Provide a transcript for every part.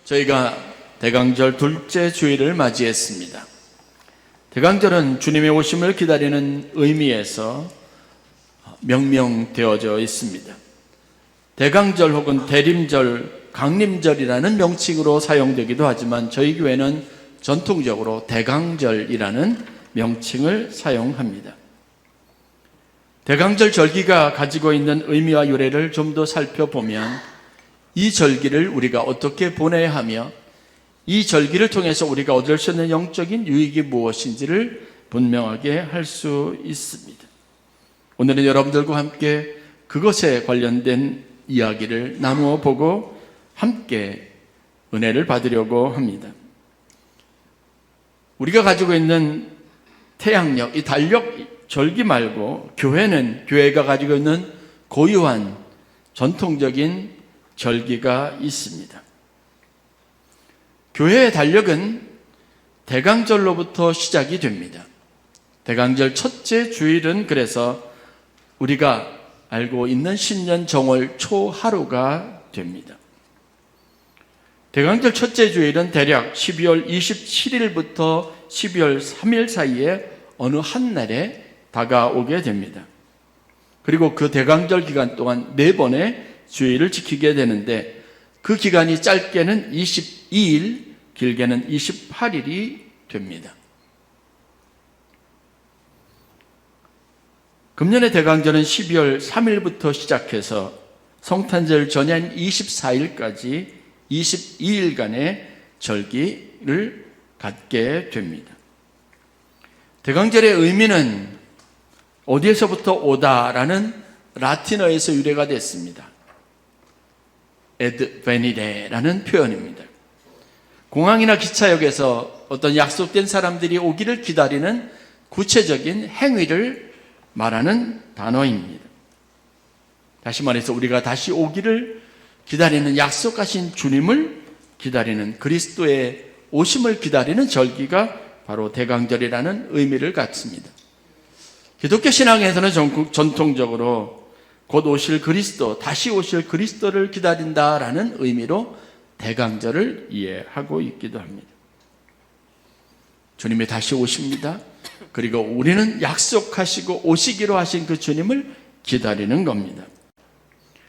저희가 대강절 둘째 주일을 맞이했습니다. 대강절은 주님의 오심을 기다리는 의미에서 명명되어져 있습니다. 대강절 혹은 대림절, 강림절이라는 명칭으로 사용되기도 하지만 저희 교회는 전통적으로 대강절이라는 명칭을 사용합니다. 대강절 절기가 가지고 있는 의미와 유래를 좀 더 살펴보면 이 절기를 우리가 어떻게 보내야 하며 이 절기를 통해서 우리가 얻을 수 있는 영적인 유익이 무엇인지를 분명하게 할 수 있습니다. 오늘은 여러분들과 함께 그것에 관련된 이야기를 나누어 보고 함께 은혜를 받으려고 합니다. 우리가 가지고 있는 태양력, 이 달력 절기 말고 교회가 가지고 있는 고유한 전통적인 절기가 있습니다. 교회의 달력은 대강절로부터 시작이 됩니다. 대강절 첫째 주일은 그래서 우리가 알고 있는 신년 정월 초하루가 됩니다. 대강절 첫째 주일은 대략 12월 27일부터 12월 3일 사이에 어느 한 날에 다가오게 됩니다. 그리고 그 대강절 기간 동안 4번의 주일을 지키게 되는데 그 기간이 짧게는 22일, 길게는 28일이 됩니다. 금년의 대강절은 12월 3일부터 시작해서 성탄절 전인 24일까지 22일간의 절기를 갖게 됩니다. 대강절의 의미는 어디에서부터 오다라는 라틴어에서 유래가 됐습니다. 에드 베니데라는 표현입니다. 공항이나 기차역에서 어떤 약속된 사람들이 오기를 기다리는 구체적인 행위를 말하는 단어입니다. 다시 말해서 우리가 다시 오기를 기다리는 약속하신 주님을 기다리는 그리스도의 오심을 기다리는 절기가 바로 대강절이라는 의미를 갖습니다. 기독교 신앙에서는 전통적으로 곧 오실 그리스도, 다시 오실 그리스도를 기다린다라는 의미로 대강절을 이해하고 있기도 합니다. 주님이 다시 오십니다. 그리고 우리는 약속하시고 오시기로 하신 그 주님을 기다리는 겁니다.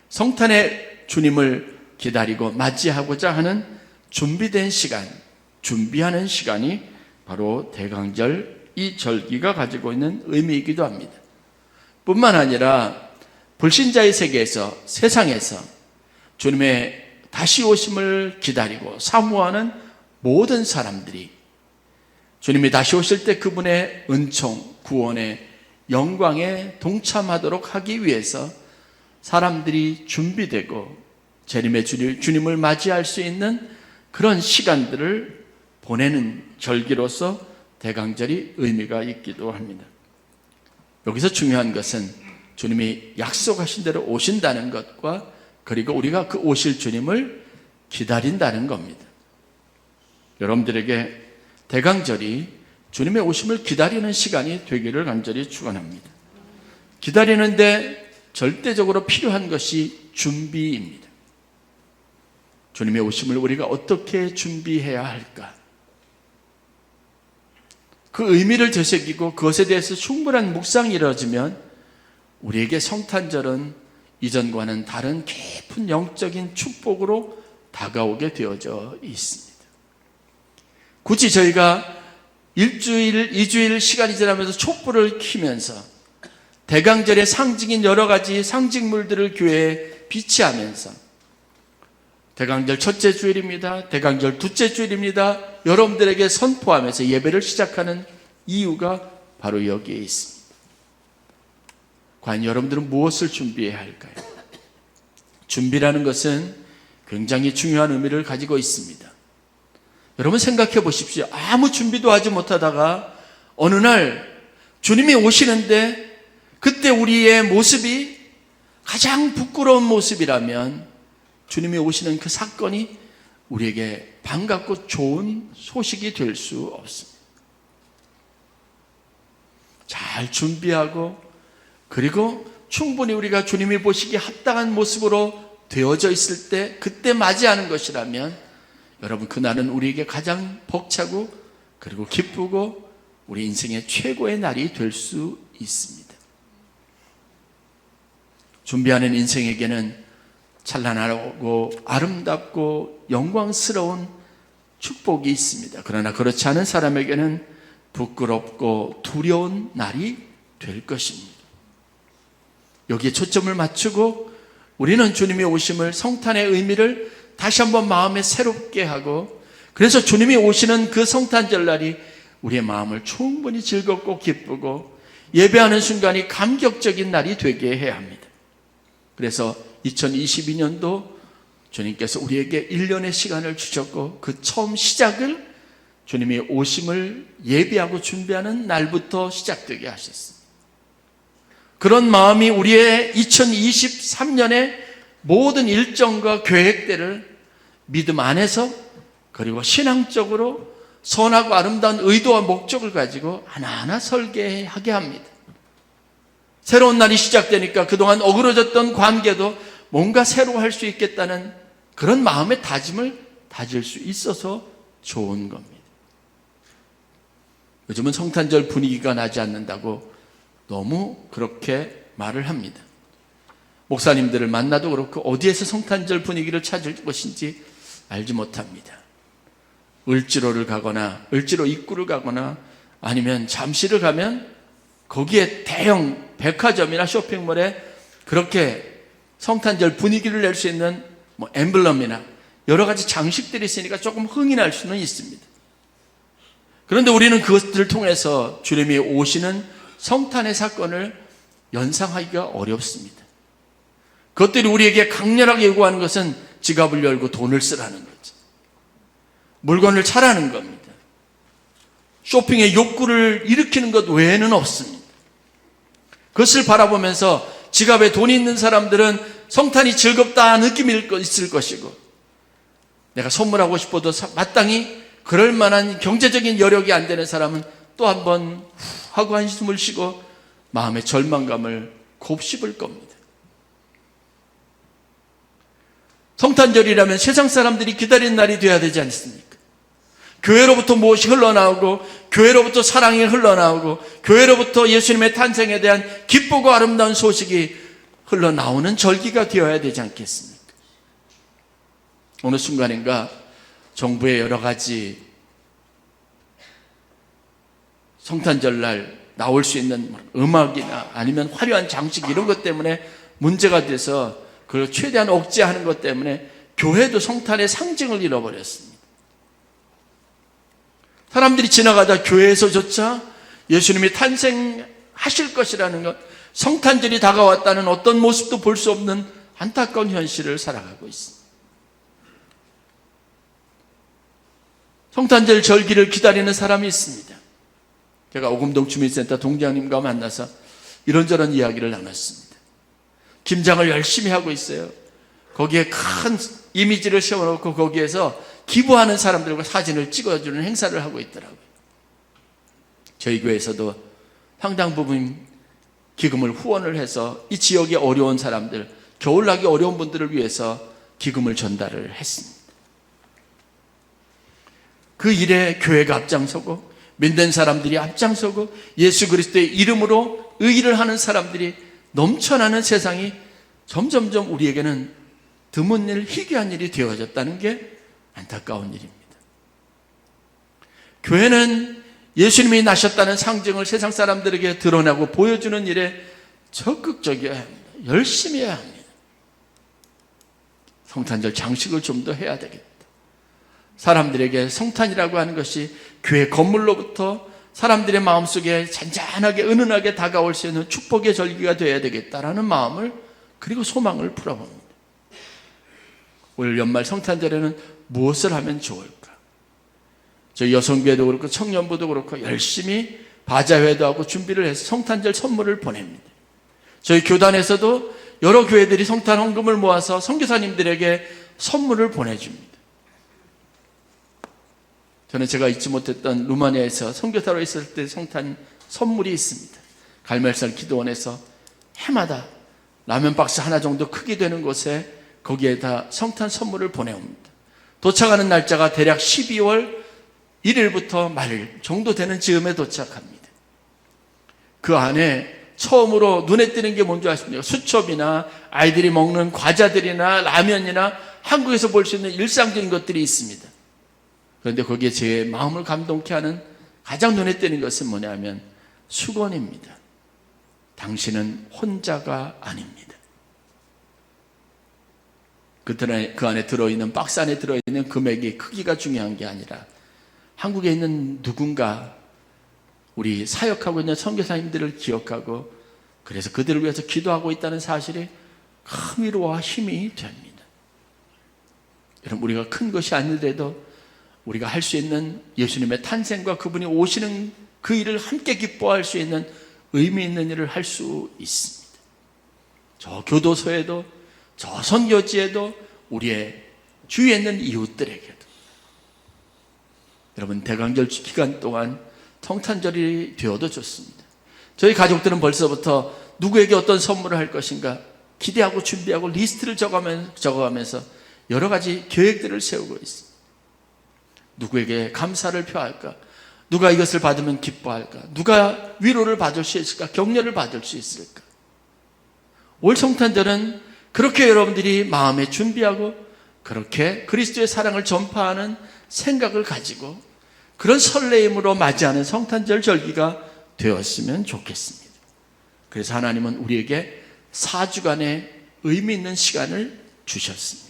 성탄의 주님을 기다리고 맞이하고자 하는 준비된 시간, 준비하는 시간이 바로 대강절 이 절기가 가지고 있는 의미이기도 합니다. 뿐만 아니라 불신자의 세계에서, 세상에서 주님의 다시 오심을 기다리고 사모하는 모든 사람들이 주님이 다시 오실 때 그분의 은총, 구원의 영광에 동참하도록 하기 위해서 사람들이 준비되고 재림의 주님을 맞이할 수 있는 그런 시간들을 보내는 절기로서 대강절이 의미가 있기도 합니다. 여기서 중요한 것은 주님이 약속하신 대로 오신다는 것과 그리고 우리가 그 오실 주님을 기다린다는 겁니다. 여러분들에게 대강절이 주님의 오심을 기다리는 시간이 되기를 간절히 축원합니다. 기다리는데 절대적으로 필요한 것이 준비입니다. 주님의 오심을 우리가 어떻게 준비해야 할까? 그 의미를 되새기고 그것에 대해서 충분한 묵상이 이루어지면 우리에게 성탄절은 이전과는 다른 깊은 영적인 축복으로 다가오게 되어져 있습니다. 굳이 저희가 1주일, 2주일 시간이 지나면서 촛불을 켜면서 대강절의 상징인 여러 가지 상징물들을 교회에 비치하면서 대강절 첫째 주일입니다. 대강절 둘째 주일입니다. 여러분들에게 선포하면서 예배를 시작하는 이유가 바로 여기에 있습니다. 과연 여러분들은 무엇을 준비해야 할까요? 준비라는 것은 굉장히 중요한 의미를 가지고 있습니다. 여러분 생각해 보십시오. 아무 준비도 하지 못하다가 어느 날 주님이 오시는데 그때 우리의 모습이 가장 부끄러운 모습이라면 주님이 오시는 그 사건이 우리에게 반갑고 좋은 소식이 될 수 없습니다. 잘 준비하고 그리고 충분히 우리가 주님이 보시기에 합당한 모습으로 되어져 있을 때 그때 맞이하는 것이라면 여러분, 그날은 우리에게 가장 벅차고 그리고 기쁘고 우리 인생의 최고의 날이 될 수 있습니다. 준비하는 인생에게는 찬란하고 아름답고 영광스러운 축복이 있습니다. 그러나 그렇지 않은 사람에게는 부끄럽고 두려운 날이 될 것입니다. 여기에 초점을 맞추고 우리는 주님의 오심을, 성탄의 의미를 다시 한번 마음에 새롭게 하고, 그래서 주님이 오시는 그 성탄절 날이 우리의 마음을 충분히 즐겁고 기쁘고 예배하는 순간이 감격적인 날이 되게 해야 합니다. 그래서 2022년도 주님께서 우리에게 1년의 시간을 주셨고, 그 처음 시작을 주님의 오심을 예배하고 준비하는 날부터 시작되게 하셨습니다. 그런 마음이 우리의 2023년의 모든 일정과 계획들을 믿음 안에서, 그리고 신앙적으로 선하고 아름다운 의도와 목적을 가지고 하나하나 설계하게 합니다. 새로운 날이 시작되니까 그동안 어그러졌던 관계도 뭔가 새로 할 수 있겠다는 그런 마음의 다짐을 다질 수 있어서 좋은 겁니다. 요즘은 성탄절 분위기가 나지 않는다고 너무 그렇게 말을 합니다. 목사님들을 만나도 그렇고 어디에서 성탄절 분위기를 찾을 것인지 알지 못합니다. 을지로를 가거나 을지로 입구를 가거나 아니면 잠실을 가면 거기에 대형 백화점이나 쇼핑몰에 그렇게 성탄절 분위기를 낼 수 있는 엠블럼이나 여러 가지 장식들이 있으니까 조금 흥이 날 수는 있습니다. 그런데 우리는 그것들을 통해서 주님이 오시는 성탄의 사건을 연상하기가 어렵습니다. 그것들이 우리에게 강렬하게 요구하는 것은 지갑을 열고 돈을 쓰라는 거죠. 물건을 사라는 겁니다. 쇼핑의 욕구를 일으키는 것 외에는 없습니다. 그것을 바라보면서 지갑에 돈이 있는 사람들은 성탄이 즐겁다 느낌이 있을 것이고, 내가 선물하고 싶어도 마땅히 그럴 만한 경제적인 여력이 안 되는 사람은 또 한번 하고 한숨을 쉬고 마음의 절망감을 곱씹을 겁니다. 성탄절이라면 세상 사람들이 기다리는 날이 되어야 되지 않습니까? 교회로부터 무엇이 흘러나오고, 교회로부터 사랑이 흘러나오고, 교회로부터 예수님의 탄생에 대한 기쁘고 아름다운 소식이 흘러나오는 절기가 되어야 되지 않겠습니까? 어느 순간인가 정부의 여러 가지 성탄절날 나올 수 있는 음악이나 아니면 화려한 장식 이런 것 때문에 문제가 돼서 그걸 최대한 억제하는 것 때문에 교회도 성탄의 상징을 잃어버렸습니다. 사람들이 지나가다 교회에서조차 예수님이 탄생하실 것이라는 것, 성탄절이 다가왔다는 어떤 모습도 볼 수 없는 안타까운 현실을 살아가고 있습니다. 성탄절 절기를 기다리는 사람이 있습니다. 제가 오금동 주민센터 동장님과 만나서 이런저런 이야기를 나눴습니다. 김장을 열심히 하고 있어요. 거기에 큰 이미지를 세워놓고 거기에서 기부하는 사람들과 사진을 찍어주는 행사를 하고 있더라고요. 저희 교회에서도 상당 부분 기금을 후원을 해서 이 지역의 어려운 사람들, 겨울나기 어려운 분들을 위해서 기금을 전달을 했습니다. 그 일에 교회가 앞장서고 믿는 사람들이 앞장서고 예수 그리스도의 이름으로 의의를 하는 사람들이 넘쳐나는 세상이 점점점 우리에게는 드문 일, 희귀한 일이 되어졌다는 게 안타까운 일입니다. 교회는 예수님이 나셨다는 상징을 세상 사람들에게 드러나고 보여주는 일에 적극적이어야 합니다. 열심히 해야 합니다. 성탄절 장식을 좀 더 해야 되겠다. 사람들에게 성탄이라고 하는 것이 교회 건물로부터 사람들의 마음속에 잔잔하게 은은하게 다가올 수 있는 축복의 절기가 되어야 되겠다라는 마음을, 그리고 소망을 풀어봅니다. 올 연말 성탄절에는 무엇을 하면 좋을까? 저희 여성교회도 그렇고 청년부도 그렇고 열심히 바자회도 하고 준비를 해서 성탄절 선물을 보냅니다. 저희 교단에서도 여러 교회들이 성탄 헌금을 모아서 선교사님들에게 선물을 보내줍니다. 저는 제가 잊지 못했던 루마니아에서 선교사로 있을 때 성탄 선물이 있습니다. 갈멜살 기도원에서 해마다 라면 박스 하나 정도 크기 되는 곳에 거기에다 성탄 선물을 보내옵니다. 도착하는 날짜가 대략 12월 1일부터 말일 정도 되는 즈음에 도착합니다. 그 안에 처음으로 눈에 띄는 게 뭔지 아십니까? 수첩이나 아이들이 먹는 과자들이나 라면이나 한국에서 볼 수 있는 일상적인 것들이 있습니다. 그런데 거기에 제 마음을 감동케 하는 가장 눈에 띄는 것은 뭐냐면 수건입니다. 당신은 혼자가 아닙니다. 그 안에 들어있는, 박스 안에 들어있는 금액이 크기가 중요한 게 아니라 한국에 있는 누군가, 우리 사역하고 있는 선교사님들을 기억하고 그래서 그들을 위해서 기도하고 있다는 사실이 큰 위로와 힘이 됩니다. 여러분, 우리가 큰 것이 아니더라도 우리가 할 수 있는 예수님의 탄생과 그분이 오시는 그 일을 함께 기뻐할 수 있는 의미 있는 일을 할 수 있습니다. 저 교도소에도, 저 선교지에도, 우리의 주위에 있는 이웃들에게도. 여러분, 대강절 기간 동안 성탄절이 되어도 좋습니다. 저희 가족들은 벌써부터 누구에게 어떤 선물을 할 것인가 기대하고 준비하고 리스트를 적어가면서 여러 가지 계획들을 세우고 있습니다. 누구에게 감사를 표할까? 누가 이것을 받으면 기뻐할까? 누가 위로를 받을 수 있을까? 격려를 받을 수 있을까? 올 성탄절은 그렇게 여러분들이 마음에 준비하고 그렇게 그리스도의 사랑을 전파하는 생각을 가지고 그런 설레임으로 맞이하는 성탄절 절기가 되었으면 좋겠습니다. 그래서 하나님은 우리에게 4주간의 의미 있는 시간을 주셨습니다.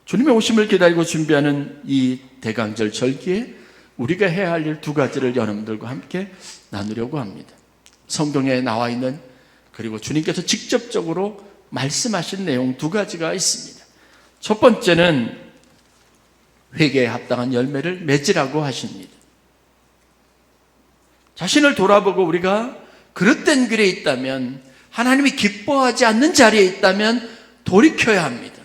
주님의 오심을 기다리고 준비하는 이 대강절 절기에 우리가 해야 할 일 2가지를 여러분들과 함께 나누려고 합니다. 성경에 나와 있는, 그리고 주님께서 직접적으로 말씀하신 내용 2가지가 있습니다. 첫 번째는 회개에 합당한 열매를 맺으라고 하십니다. 자신을 돌아보고 우리가 그릇된 길에 있다면, 하나님이 기뻐하지 않는 자리에 있다면 돌이켜야 합니다.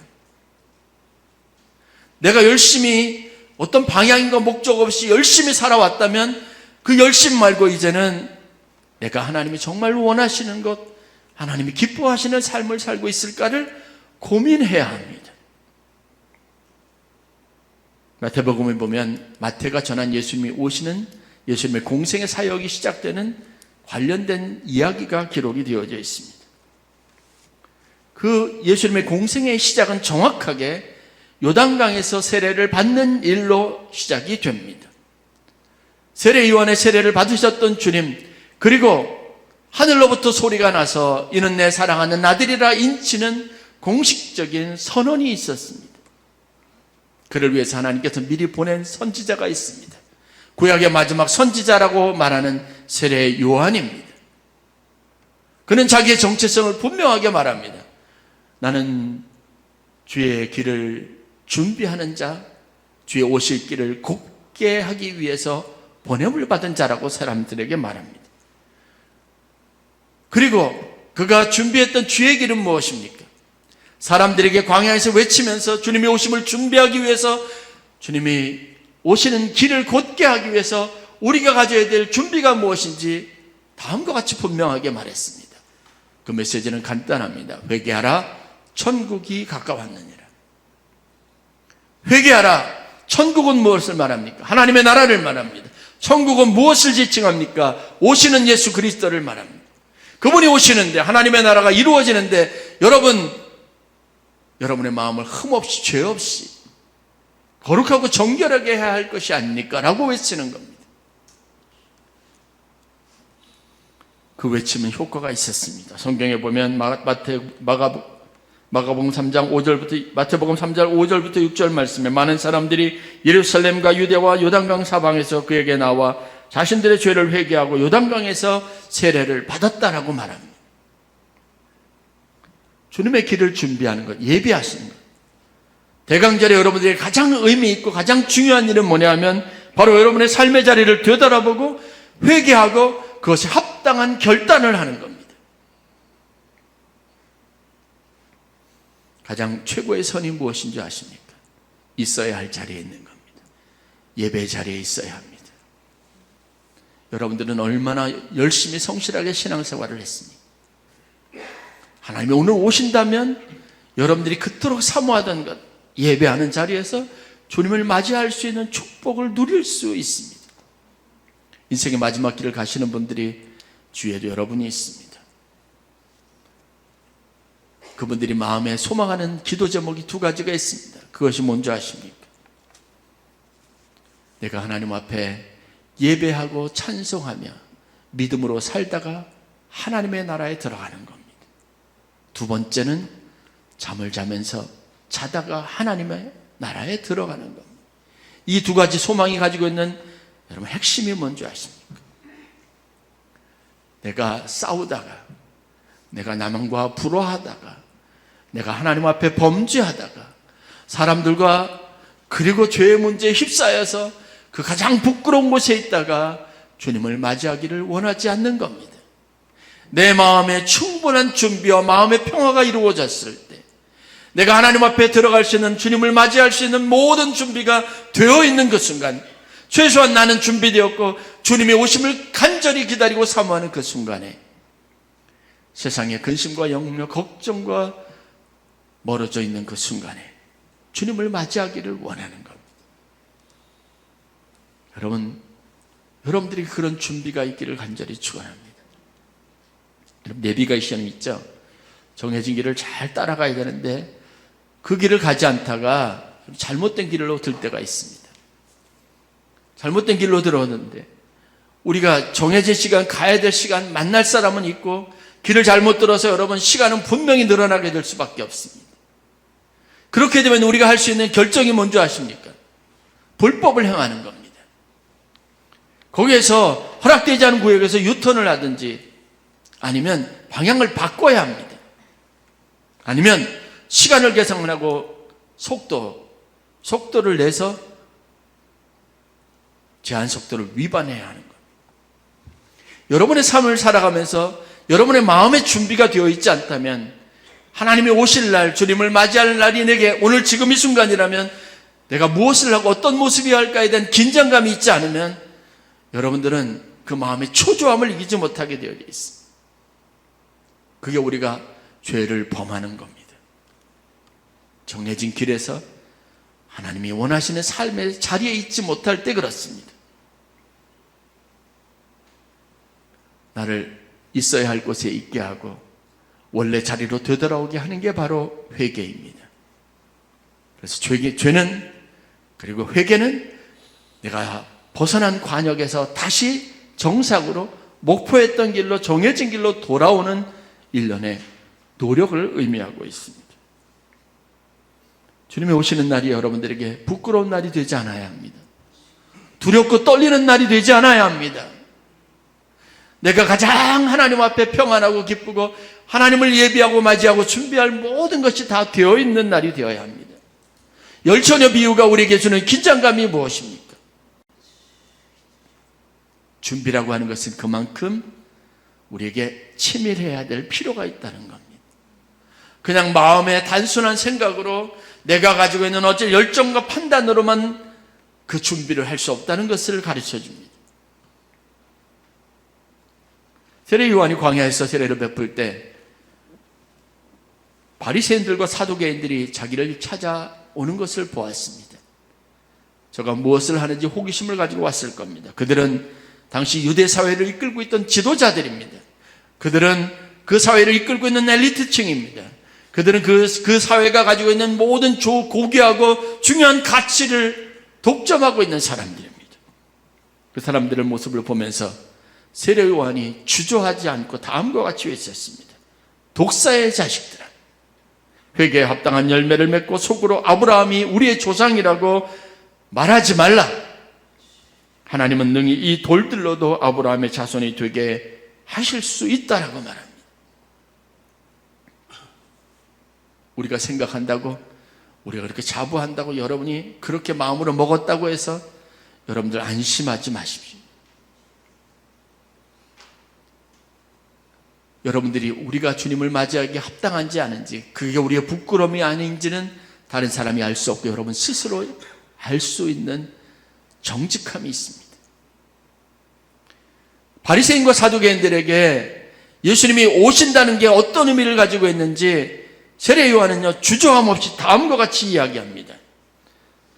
내가 열심히 어떤 방향인가 목적 없이 열심히 살아왔다면 그 열심 말고 이제는 내가 하나님이 정말 원하시는 것, 하나님이 기뻐하시는 삶을 살고 있을까를 고민해야 합니다. 마태복음에 보면 마태가 전한 예수님이 오시는, 예수님의 공생의 사역이 시작되는 관련된 이야기가 기록이 되어져 있습니다. 그 예수님의 공생의 시작은 정확하게 요단강에서 세례를 받는 일로 시작이 됩니다. 세례요한의 세례를 받으셨던 주님, 그리고 하늘로부터 소리가 나서 이는 내 사랑하는 아들이라 인치는 공식적인 선언이 있었습니다. 그를 위해서 하나님께서 미리 보낸 선지자가 있습니다. 구약의 마지막 선지자라고 말하는 세례 요한입니다. 그는 자기의 정체성을 분명하게 말합니다. 나는 주의 길을 준비하는 자, 주의 오실 길을 곱게 하기 위해서 보냄을 받은 자라고 사람들에게 말합니다. 그리고 그가 준비했던 주의 길은 무엇입니까? 사람들에게 광야에서 외치면서 주님의 오심을 준비하기 위해서, 주님이 오시는 길을 곧게 하기 위해서 우리가 가져야 될 준비가 무엇인지 다음과 같이 분명하게 말했습니다. 그 메시지는 간단합니다. 회개하라, 천국이 가까웠느니라. 회개하라. 천국은 무엇을 말합니까? 하나님의 나라를 말합니다. 천국은 무엇을 지칭합니까? 오시는 예수 그리스도를 말합니다. 그분이 오시는데, 하나님의 나라가 이루어지는데 여러분의 마음을 흠없이, 죄 없이 거룩하고 정결하게 해야 할 것이 아닙니까? 라고 외치는 겁니다. 그 외침은 효과가 있었습니다. 성경에 보면 마가복음 3장 5절부터, 마태복음 3장 5절부터 6절 말씀에 많은 사람들이 예루살렘과 유대와 요단강 사방에서 그에게 나와 자신들의 죄를 회개하고 요단강에서 세례를 받았다라고 말합니다. 주님의 길을 준비하는 것, 예비하시는 것. 대강절에 여러분들이 가장 의미 있고 가장 중요한 일은 뭐냐면 바로 여러분의 삶의 자리를 되돌아보고 회개하고 그것에 합당한 결단을 하는 겁니다. 가장 최고의 선이 무엇인지 아십니까? 있어야 할 자리에 있는 겁니다. 예배 자리에 있어야 합니다. 여러분들은 얼마나 열심히 성실하게 신앙생활을 했습니까? 하나님이 오늘 오신다면 여러분들이 그토록 사모하던 것, 예배하는 자리에서 주님을 맞이할 수 있는 축복을 누릴 수 있습니다. 인생의 마지막 길을 가시는 분들이 주위에도 여러분이 있습니다. 그분들이 마음에 소망하는 기도 제목이 두 가지가 있습니다. 그것이 뭔지 아십니까? 내가 하나님 앞에 예배하고 찬송하며 믿음으로 살다가 하나님의 나라에 들어가는 겁니다. 두 번째는 잠을 자면서 자다가 하나님의 나라에 들어가는 겁니다. 이 두 가지 소망이 가지고 있는 여러분 핵심이 뭔지 아십니까? 내가 싸우다가, 내가 남과 불화하다가, 내가 하나님 앞에 범죄하다가, 사람들과 그리고 죄의 문제에 휩싸여서 그 가장 부끄러운 곳에 있다가 주님을 맞이하기를 원하지 않는 겁니다. 내 마음에 충분한 준비와 마음의 평화가 이루어졌을 때, 내가 하나님 앞에 들어갈 수 있는, 주님을 맞이할 수 있는 모든 준비가 되어 있는 그 순간, 최소한 나는 준비되었고 주님의 오심을 간절히 기다리고 사모하는 그 순간에 세상의 근심과 염려, 걱정과 멀어져 있는 그 순간에 주님을 맞이하기를 원하는 겁니다. 여러분들이 그런 준비가 있기를 간절히 축원합니다. 내비게이션 있죠? 정해진 길을 잘 따라가야 되는데 그 길을 가지 않다가 잘못된 길로 들 때가 있습니다. 잘못된 길로 들어오는데 우리가 정해진 시간, 가야 될 시간, 만날 사람은 있고 길을 잘못 들어서 여러분 시간은 분명히 늘어나게 될 수밖에 없습니다. 그렇게 되면 우리가 할 수 있는 결정이 뭔지 아십니까? 불법을 행하는 겁니다. 거기에서 허락되지 않은 구역에서 유턴을 하든지 아니면 방향을 바꿔야 합니다. 아니면 시간을 계산하고 속도를 내서 제한 속도를 위반해야 하는 것. 여러분의 삶을 살아가면서 여러분의 마음의 준비가 되어 있지 않다면 하나님이 오실 날, 주님을 맞이할 날이 내게 오늘 지금 이 순간이라면 내가 무엇을 하고 어떤 모습이어야 할까에 대한 긴장감이 있지 않으면 여러분들은 그 마음의 초조함을 이기지 못하게 되어 있습니다. 그게 우리가 죄를 범하는 겁니다. 정해진 길에서 하나님이 원하시는 삶의 자리에 있지 못할 때 그렇습니다. 나를 있어야 할 곳에 있게 하고 원래 자리로 되돌아오게 하는 게 바로 회개입니다. 그래서 죄는, 그리고 회개는 내가 벗어난 관역에서 다시 정상으로 목표했던 길로, 정해진 길로 돌아오는 일련의 노력을 의미하고 있습니다. 주님이 오시는 날이 여러분들에게 부끄러운 날이 되지 않아야 합니다. 두렵고 떨리는 날이 되지 않아야 합니다. 내가 가장 하나님 앞에 평안하고 기쁘고 하나님을 예비하고 맞이하고 준비할 모든 것이 다 되어 있는 날이 되어야 합니다. 열처녀 비유가 우리에게 주는 긴장감이 무엇입니까? 준비라고 하는 것은 그만큼 우리에게 치밀해야 될 필요가 있다는 겁니다. 그냥 마음의 단순한 생각으로 내가 가지고 있는 어째 열정과 판단으로만 그 준비를 할 수 없다는 것을 가르쳐 줍니다. 세례 요한이 광야에서 세례를 베풀 때 바리새인들과 사두개인들이 자기를 찾아오는 것을 보았습니다. 저가 무엇을 하는지 호기심을 가지고 왔을 겁니다. 그들은 당시 유대 사회를 이끌고 있던 지도자들입니다. 그들은 그 사회를 이끌고 있는 엘리트층입니다. 그들은 그 사회가 가지고 있는 모든 고귀하고 중요한 가치를 독점하고 있는 사람들입니다. 그 사람들의 모습을 보면서 세례 요한이 주저하지 않고 다음과 같이 외쳤습니다. 독사의 자식들아, 회개에 합당한 열매를 맺고 속으로 아브라함이 우리의 조상이라고 말하지 말라. 하나님은 능히 이 돌들로도 아브라함의 자손이 되게 하실 수 있다라고 말합니다. 우리가 생각한다고, 우리가 그렇게 자부한다고 여러분이 그렇게 마음으로 먹었다고 해서 여러분들 안심하지 마십시오. 여러분들이 우리가 주님을 맞이하기에 합당한지 아닌지, 그게 우리의 부끄러움이 아닌지는 다른 사람이 알 수 없고 여러분 스스로 알 수 있는 정직함이 있습니다. 바리새인과 사두개인들에게 예수님이 오신다는 게 어떤 의미를 가지고 있는지 세례 요한은요, 주저함 없이 다음과 같이 이야기합니다.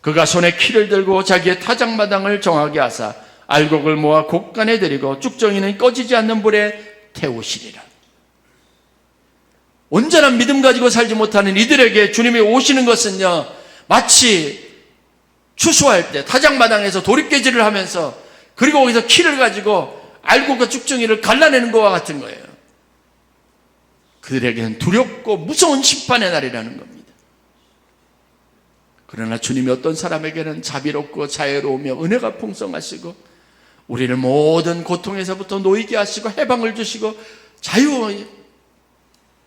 그가 손에 키를 들고 자기의 타작마당을 정하게 하사 알곡을 모아 곡간에 들이고 쭉정이는 꺼지지 않는 불에 태우시리라. 온전한 믿음 가지고 살지 못하는 이들에게 주님이 오시는 것은요, 마치 추수할 때 타작마당에서 도립개질을 하면서 그리고 거기서 키를 가지고 알곡과 쭉정이를 갈라내는 것과 같은 거예요. 그들에게는 두렵고 무서운 심판의 날이라는 겁니다. 그러나 주님이 어떤 사람에게는 자비롭고 자애로우며 은혜가 풍성하시고 우리를 모든 고통에서부터 놓이게 하시고 해방을 주시고 자유의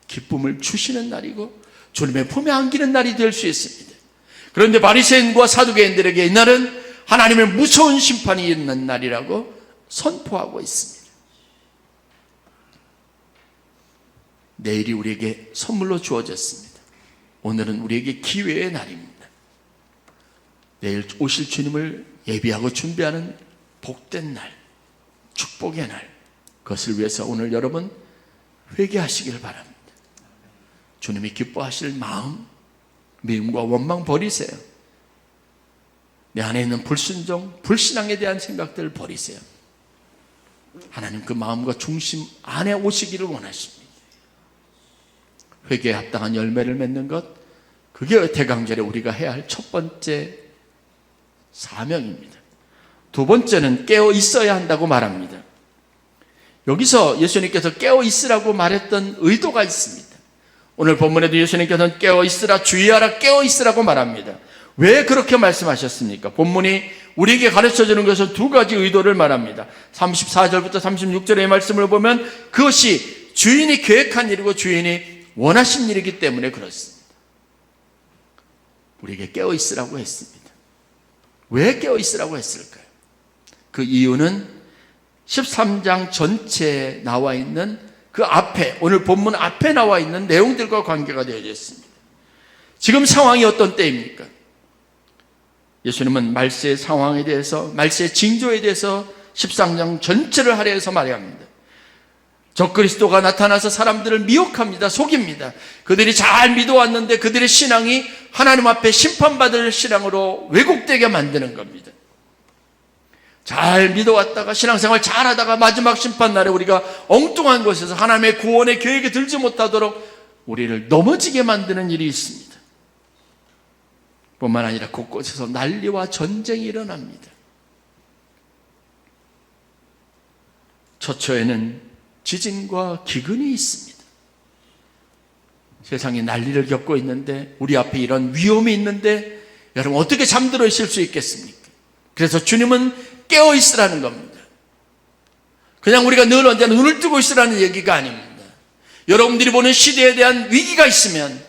기쁨을 주시는 날이고 주님의 품에 안기는 날이 될 수 있습니다. 그런데 바리새인과 사두개인들에게 이날은 하나님의 무서운 심판이 있는 날이라고 선포하고 있습니다. 내일이 우리에게 선물로 주어졌습니다. 오늘은 우리에게 기회의 날입니다. 내일 오실 주님을 예비하고 준비하는 복된 날, 축복의 날, 그것을 위해서 오늘 여러분 회개하시길 바랍니다. 주님이 기뻐하실 마음, 미움과 원망 버리세요. 내 안에 있는 불순종, 불신앙에 대한 생각들을 버리세요. 하나님 그 마음과 중심 안에 오시기를 원하십니다. 회개에 합당한 열매를 맺는 것, 그게 대강절에 우리가 해야 할 첫 번째 사명입니다. 두 번째는 깨어 있어야 한다고 말합니다. 여기서 예수님께서 깨어 있으라고 말했던 의도가 있습니다. 오늘 본문에도 예수님께서는 깨어 있으라, 주의하라, 깨어 있으라고 말합니다. 왜 그렇게 말씀하셨습니까? 본문이 우리에게 가르쳐주는 것은 두 가지 의도를 말합니다. 34절부터 36절의 말씀을 보면 그것이 주인이 계획한 일이고 주인이 원하신 일이기 때문에 그렇습니다. 우리에게 깨어 있으라고 했습니다. 왜 깨어 있으라고 했을까요? 그 이유는 13장 전체에 나와 있는 그 앞에, 오늘 본문 앞에 나와 있는 내용들과 관계가 되어져 있습니다. 지금 상황이 어떤 때입니까? 예수님은 말세의 상황에 대해서, 말세의 징조에 대해서 13장 전체를 할애해서 말합니다. 적그리스도가 나타나서 사람들을 미혹합니다. 속입니다. 그들이 잘 믿어왔는데 그들의 신앙이 하나님 앞에 심판받을 신앙으로 왜곡되게 만드는 겁니다. 잘 믿어왔다가 신앙생활 잘하다가 마지막 심판날에 우리가 엉뚱한 곳에서 하나님의 구원의 계획에 들지 못하도록 우리를 넘어지게 만드는 일이 있습니다. 뿐만 아니라 곳곳에서 난리와 전쟁이 일어납니다. 처처에는 지진과 기근이 있습니다. 세상이 난리를 겪고 있는데 우리 앞에 이런 위험이 있는데 여러분 어떻게 잠들어 있을 수 있겠습니까? 그래서 주님은 깨어 있으라는 겁니다. 그냥 우리가 늘 언제나 눈을 뜨고 있으라는 얘기가 아닙니다. 여러분들이 보는 시대에 대한 위기가 있으면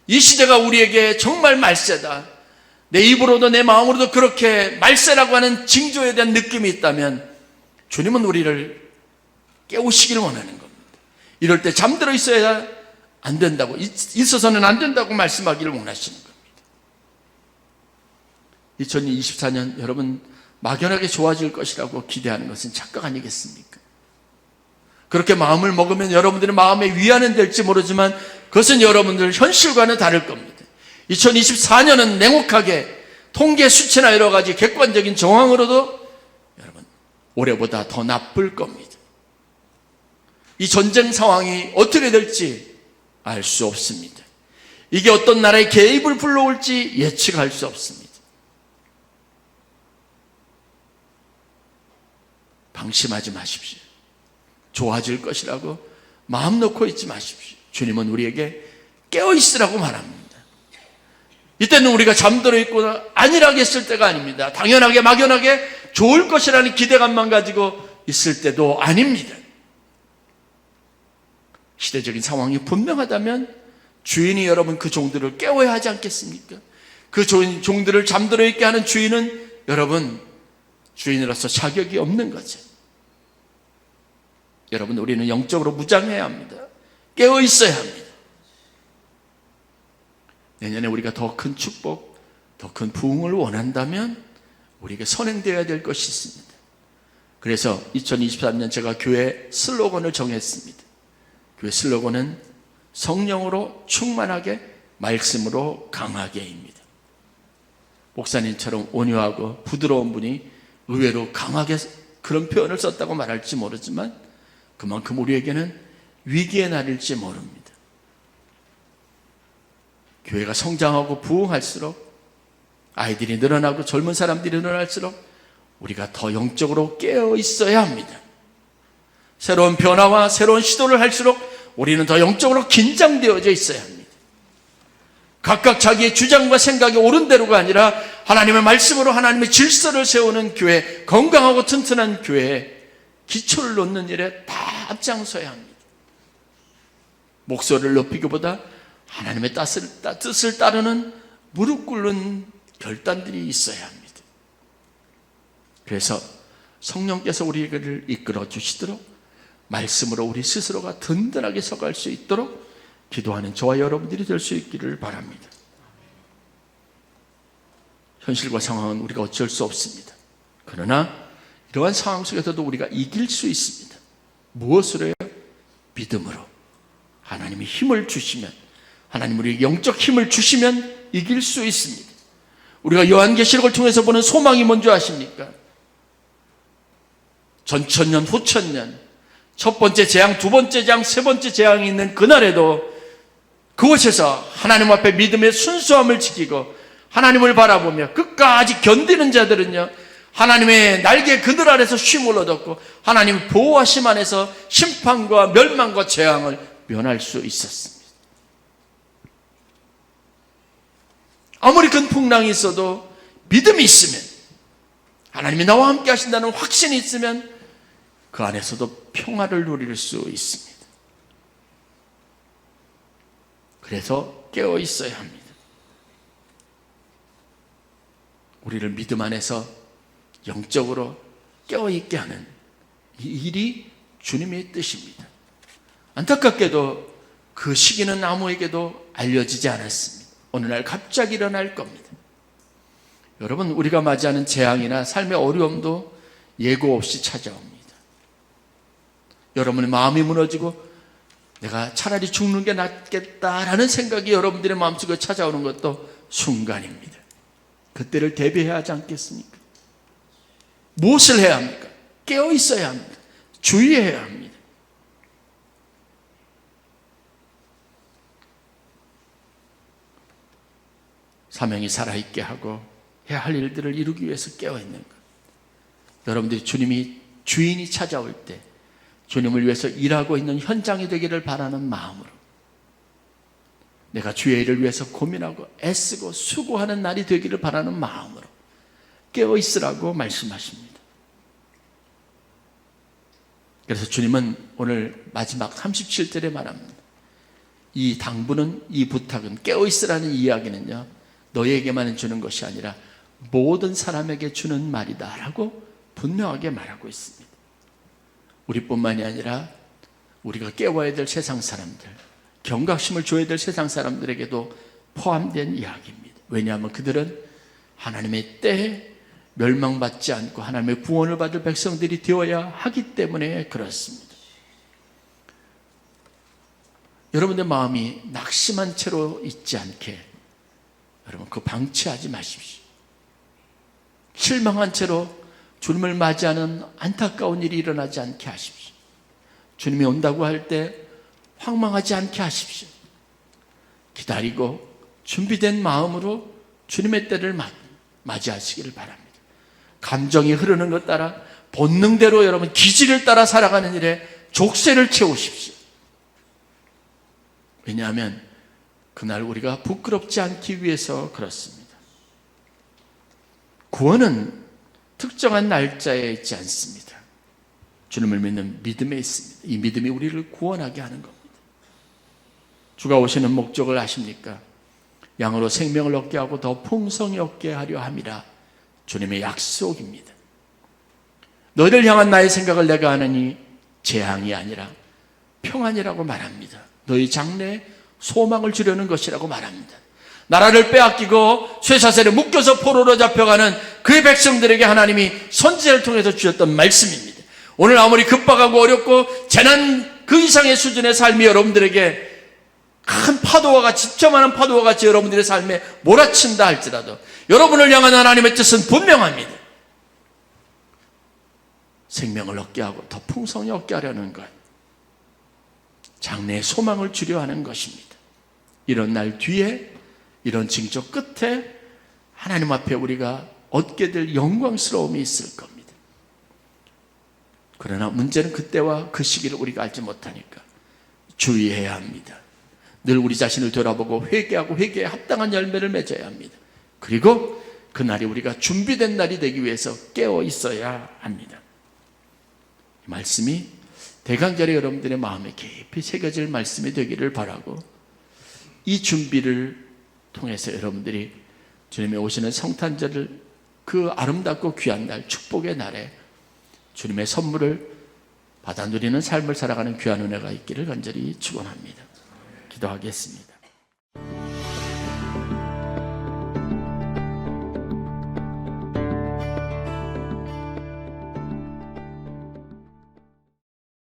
이 시대가 우리에게 정말 말세다, 내 입으로도 내 마음으로도 그렇게 말세라고 하는 징조에 대한 느낌이 있다면 주님은 우리를 깨우시기를 원하는 겁니다. 이럴 때 잠들어 있어야 안 된다고, 있어서는 안 된다고 말씀하기를 원하시는 겁니다. 2024년 여러분 막연하게 좋아질 것이라고 기대하는 것은 착각 아니겠습니까? 그렇게 마음을 먹으면 여러분들의 마음에 위안은 될지 모르지만 그것은 여러분들 현실과는 다를 겁니다. 2024년은 냉혹하게 통계 수치나 여러 가지 객관적인 정황으로도 여러분 올해보다 더 나쁠 겁니다. 이 전쟁 상황이 어떻게 될지 알 수 없습니다. 이게 어떤 나라의 개입을 불러올지 예측할 수 없습니다. 방심하지 마십시오. 좋아질 것이라고 마음 놓고 있지 마십시오. 주님은 우리에게 깨어있으라고 말합니다. 이때는 우리가 잠들어 있거나 안일하게 있을 때가 아닙니다. 당연하게 막연하게 좋을 것이라는 기대감만 가지고 있을 때도 아닙니다. 시대적인 상황이 분명하다면 주인이 여러분 그 종들을 깨워야 하지 않겠습니까? 그 종들을 잠들어 있게 하는 주인은 여러분 주인으로서 자격이 없는 거죠. 여러분 우리는 영적으로 무장해야 합니다. 깨어 있어야 합니다. 내년에 우리가 더 큰 축복, 더 큰 부흥을 원한다면 우리에게 선행되어야 될 것이 있습니다. 그래서 2023년 제가 교회 슬로건을 정했습니다. 교회 슬로건은 성령으로 충만하게, 말씀으로 강하게입니다. 목사님처럼 온유하고 부드러운 분이 의외로 강하게 그런 표현을 썼다고 말할지 모르지만 그만큼 우리에게는 위기의 날일지 모릅니다. 교회가 성장하고 부흥할수록, 아이들이 늘어나고 젊은 사람들이 늘어날수록 우리가 더 영적으로 깨어 있어야 합니다. 새로운 변화와 새로운 시도를 할수록 우리는 더 영적으로 긴장되어져 있어야 합니다. 각각 자기의 주장과 생각이 옳은 대로가 아니라 하나님의 말씀으로 하나님의 질서를 세우는 교회, 건강하고 튼튼한 교회에 기초를 놓는 일에 다 앞장서야 합니다. 목소리를 높이기보다 하나님의 뜻을 따르는 무릎 꿇는 결단들이 있어야 합니다. 그래서 성령께서 우리를 이끌어 주시도록 말씀으로 우리 스스로가 든든하게 서갈 수 있도록 기도하는 저와 여러분들이 될 수 있기를 바랍니다. 현실과 상황은 우리가 어쩔 수 없습니다. 그러나 이러한 상황 속에서도 우리가 이길 수 있습니다. 무엇으로 해요? 믿음으로. 하나님이 힘을 주시면, 하나님 우리에게 영적 힘을 주시면 이길 수 있습니다. 우리가 요한계시록을 통해서 보는 소망이 뭔지 아십니까? 전천년, 후천년, 첫 번째 재앙, 두 번째 재앙, 세 번째 재앙이 있는 그날에도 그곳에서 하나님 앞에 믿음의 순수함을 지키고 하나님을 바라보며 끝까지 견디는 자들은요, 하나님의 날개 그늘 아래서 쉼을 얻었고 하나님 보호하심 안에서 심판과 멸망과 재앙을 면할 수 있었습니다. 아무리 큰 풍랑이 있어도 믿음이 있으면, 하나님이 나와 함께 하신다는 확신이 있으면 그 안에서도 평화를 누릴 수 있습니다. 그래서 깨어 있어야 합니다. 우리를 믿음 안에서 영적으로 깨어 있게 하는 이 일이 주님의 뜻입니다. 안타깝게도 그 시기는 아무에게도 알려지지 않았습니다. 어느 날 갑자기 일어날 겁니다. 여러분, 우리가 맞이하는 재앙이나 삶의 어려움도 예고 없이 찾아옵니다. 여러분의 마음이 무너지고 내가 차라리 죽는 게 낫겠다라는 생각이 여러분들의 마음속에 찾아오는 것도 순간입니다. 그때를 대비해야 하지 않겠습니까? 무엇을 해야 합니까? 깨어 있어야 합니다. 주의해야 합니다. 사명이 살아있게 하고 해야 할 일들을 이루기 위해서 깨어있는 것. 여러분들이 주님이 주인이 찾아올 때 주님을 위해서 일하고 있는 현장이 되기를 바라는 마음으로, 내가 주의 일을 위해서 고민하고 애쓰고 수고하는 날이 되기를 바라는 마음으로 깨어있으라고 말씀하십니다. 그래서 주님은 오늘 마지막 37절에 말합니다. 이 당부는, 이 부탁은, 깨어있으라는 이야기는요, 너에게만 주는 것이 아니라 모든 사람에게 주는 말이다 라고 분명하게 말하고 있습니다. 우리뿐만이 아니라 우리가 깨워야 될 세상 사람들, 경각심을 줘야 될 세상 사람들에게도 포함된 이야기입니다. 왜냐하면 그들은 하나님의 때에 멸망받지 않고 하나님의 구원을 받을 백성들이 되어야 하기 때문에 그렇습니다. 여러분의 마음이 낙심한 채로 있지 않게, 여러분 그 방치하지 마십시오. 실망한 채로 주님을 맞이하는 안타까운 일이 일어나지 않게 하십시오. 주님이 온다고 할 때 황망하지 않게 하십시오. 기다리고 준비된 마음으로 주님의 때를 맞이하시기를 바랍니다. 감정이 흐르는 것 따라 본능대로 여러분 기질을 따라 살아가는 일에 족쇄를 채우십시오. 왜냐하면 그날 우리가 부끄럽지 않기 위해서 그렇습니다. 구원은 특정한 날짜에 있지 않습니다. 주님을 믿는 믿음에 있습니다. 이 믿음이 우리를 구원하게 하는 겁니다. 주가 오시는 목적을 아십니까? 양으로 생명을 얻게 하고 더 풍성히 얻게 하려 함이라 주님의 약속입니다. 너희를 향한 나의 생각을 내가 아느니 재앙이 아니라 평안이라고 말합니다. 너희 장래에 소망을 주려는 것이라고 말합니다. 나라를 빼앗기고 쇠사슬에 묶여서 포로로 잡혀가는 그의 백성들에게 하나님이 선지자를 통해서 주셨던 말씀입니다. 오늘 아무리 급박하고 어렵고 재난 그 이상의 수준의 삶이 여러분들에게 큰 파도와 같이, 집점하는 파도와 같이 여러분들의 삶에 몰아친다 할지라도 여러분을 향한 하나님의 뜻은 분명합니다. 생명을 얻게 하고 더 풍성히 얻게 하려는 것, 장래의 소망을 주려 하는 것입니다. 이런 날 뒤에, 이런 징조 끝에 하나님 앞에 우리가 얻게 될 영광스러움이 있을 겁니다. 그러나 문제는 그때와 그 시기를 우리가 알지 못하니까 주의해야 합니다. 늘 우리 자신을 돌아보고 회개하고 회개에 합당한 열매를 맺어야 합니다. 그리고 그날이 우리가 준비된 날이 되기 위해서 깨어 있어야 합니다. 이 말씀이 대강절에 여러분들의 마음에 깊이 새겨질 말씀이 되기를 바라고, 이 준비를 통해서 여러분들이 주님의 오시는 성탄절을, 그 아름답고 귀한 날, 축복의 날에 주님의 선물을 받아 누리는 삶을 살아가는 귀한 은혜가 있기를 간절히 축원합니다. 기도하겠습니다.